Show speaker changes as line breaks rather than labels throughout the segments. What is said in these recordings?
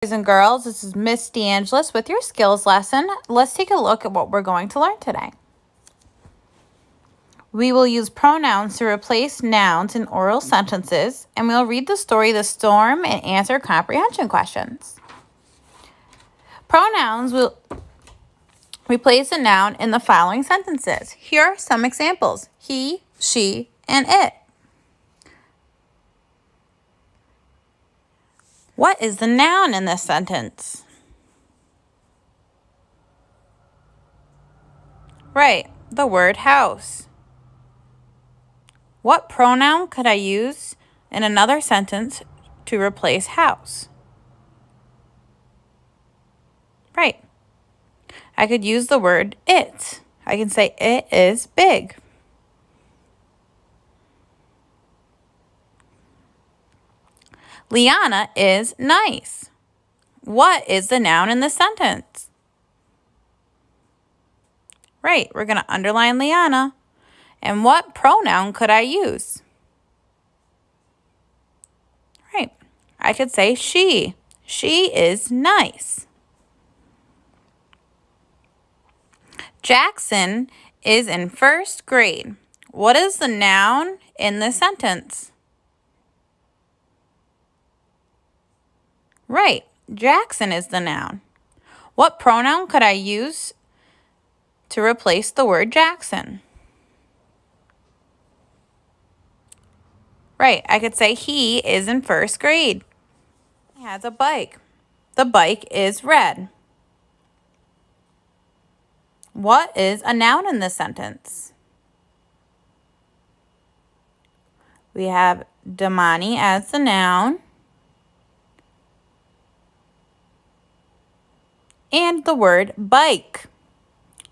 Boys and girls, this is Miss DeAngelis with your skills lesson. Let's take a look at what we're going to learn today. We will use pronouns to replace nouns in oral sentences, and we'll read the story The Storm and answer comprehension questions. Pronouns will replace a noun in the following sentences. Here are some examples: he, she, and it. What is the noun in this sentence? Right, the word house. What pronoun could I use in another sentence to replace house? Right. I could use the word it. I can say it is big. Liana is nice. What is the noun in the sentence? Right, we're going to underline Liana. And what pronoun could I use? Right, I could say she. She is nice. Jackson is in first grade. What is the noun in the sentence? Right, Jackson is the noun. What pronoun could I use to replace the word Jackson? Right, I could say he is in first grade. He has a bike. The bike is red. What is a noun in this sentence? We have Damani as the noun and the word bike.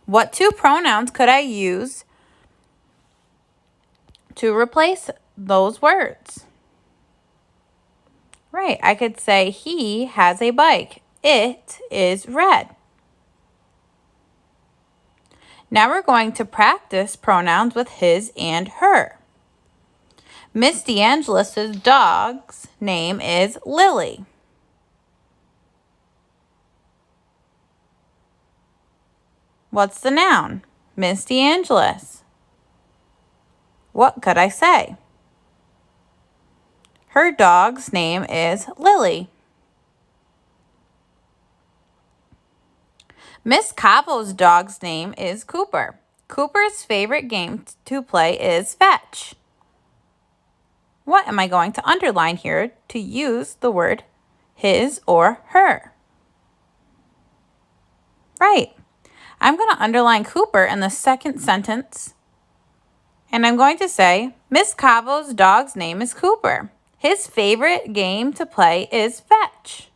What two pronouns could I use to replace those words? Right, I could say he has a bike. It is red. Now we're going to practice pronouns with his and her. Miss DeAngelis' dog's name is Lily. What's the noun? Miss DeAngelis. What could I say? Her dog's name is Lily. Miss Cavo's dog's name is Cooper. Cooper's favorite game to play is fetch. What am I going to underline here to use the word his or her? Right. I'm going to underline Cooper in the second sentence, and I'm going to say, Miss Cavo's dog's name is Cooper. His favorite game to play is fetch.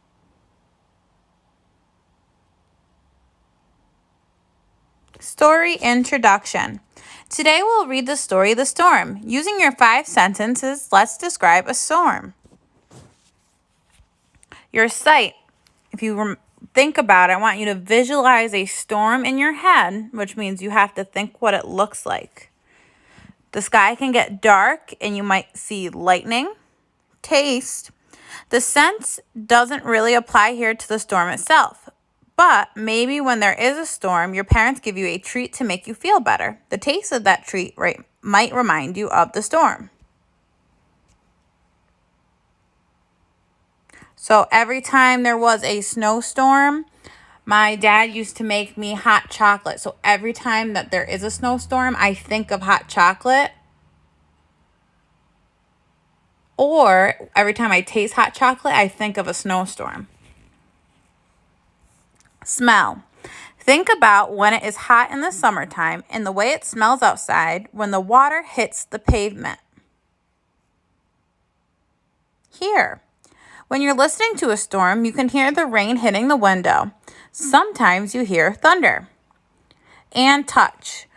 Story introduction. Today we'll read the story The Storm. Using your 5 sentences, let's describe a storm. Your sight. If you think about it, I want you to visualize a storm in your head, which means you have to think what it looks like. The sky can get dark and you might see lightning. Taste. The sense doesn't really apply here to the storm itself, but maybe when there is a storm, your parents give you a treat to make you feel better. The taste of that treat might remind you of the storm. So every time there was a snowstorm, my dad used to make me hot chocolate. So every time that there is a snowstorm, I think of hot chocolate. Or every time I taste hot chocolate, I think of a snowstorm. Smell. Think about when it is hot in the summertime and the way it smells outside when the water hits the pavement. Hear. When you're listening to a storm, you can hear the rain hitting the window. Sometimes you hear thunder. And touch.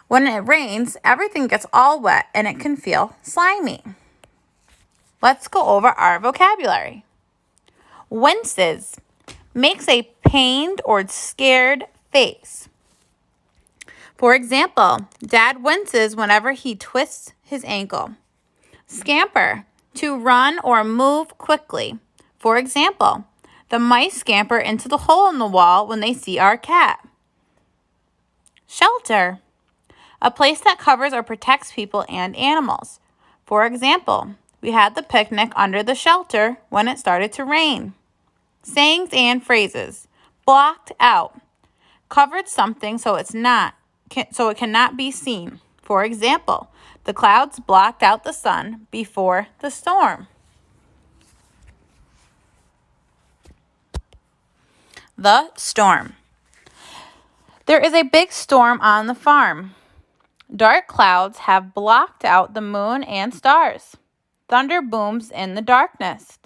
When it rains, everything gets all wet and it can feel slimy. Let's go over our vocabulary. Winces. Makes a pained or scared face. For example, Dad winces whenever he twists his ankle. Scamper. To run or move quickly. For example, The mice scamper into the hole in the wall when they see our cat. Shelter. A place that covers or protects people and animals. For example, we had the picnic under the shelter when it started to rain. Sayings and phrases. Blocked out. Covered something so it cannot be seen. For example, the clouds blocked out the sun before the storm. The storm. There is a big storm on the farm. Dark clouds have blocked out the moon and stars. Thunder booms in the darkness.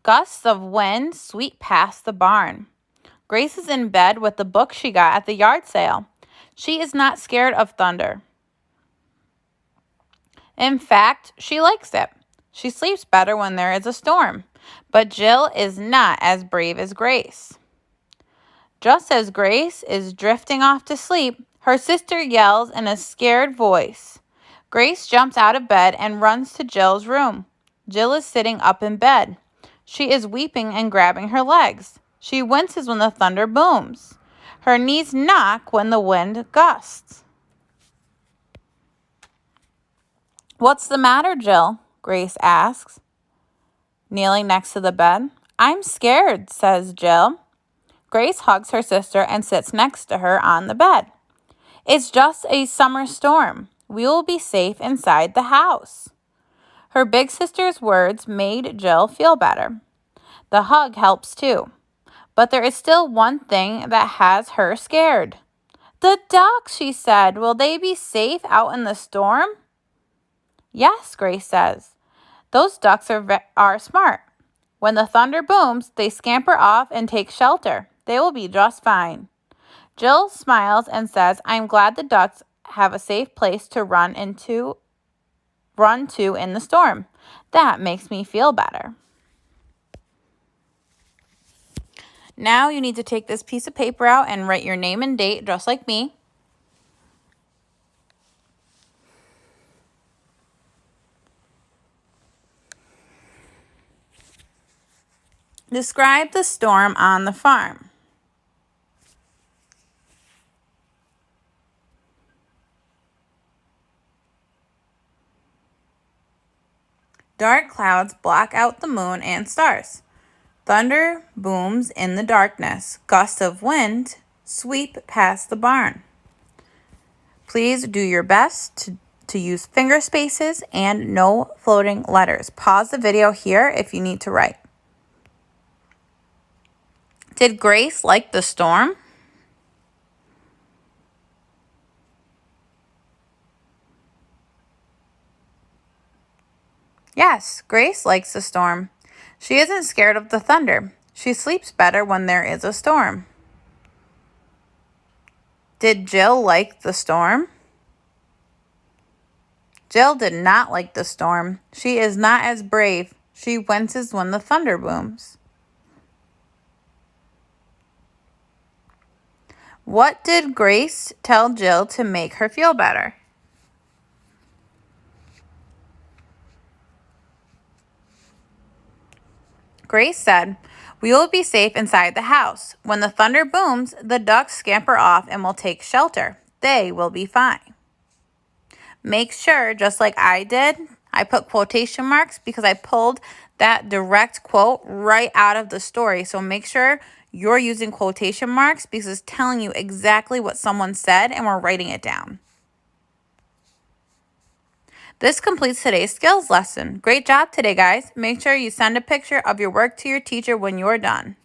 Gusts of wind sweep past the barn. Grace is in bed with the book she got at the yard sale. She is not scared of thunder. In fact, she likes it. She sleeps better when there is a storm. But Jill is not as brave as Grace. Just as Grace is drifting off to sleep, her sister yells in a scared voice. Grace jumps out of bed and runs to Jill's room. Jill is sitting up in bed. She is weeping and grabbing her legs. She winces when the thunder booms. Her knees knock when the wind gusts. "What's the matter, Jill?" Grace asks, kneeling next to the bed. "I'm scared," says Jill. Grace hugs her sister and sits next to her on the bed. "It's just a summer storm. We will be safe inside the house." Her big sister's words made Jill feel better. The hug helps too. But there is still one thing that has her scared. "The ducks," she said. "Will they be safe out in the storm?" "Yes," Grace says. "Those ducks are smart. When the thunder booms, they scamper off and take shelter. They will be just fine." Jill smiles and says, "I'm glad the ducks have a safe place to run to in the storm. That makes me feel better." Now you need to take this piece of paper out and write your name and date just like me. Describe the storm on the farm. Dark clouds block out the moon and stars. Thunder booms in the darkness. Gusts of wind sweep past the barn. Please do your best to use finger spaces and no floating letters. Pause the video here if you need to write. Did Grace like the storm? Yes, Grace likes the storm. She isn't scared of the thunder. She sleeps better when there is a storm. Did Jill like the storm? Jill did not like the storm. She is not as brave. She winces when the thunder booms. What did Grace tell Jill to make her feel better? Grace said, "We will be safe inside the house. When the thunder booms, the ducks scamper off and will take shelter. They will be fine." Make sure, just like I did, I put quotation marks because I pulled that direct quote right out of the story. So make sure you're using quotation marks because it's telling you exactly what someone said and we're writing it down. This completes today's skills lesson. Great job today, guys. Make sure you send a picture of your work to your teacher when you're done.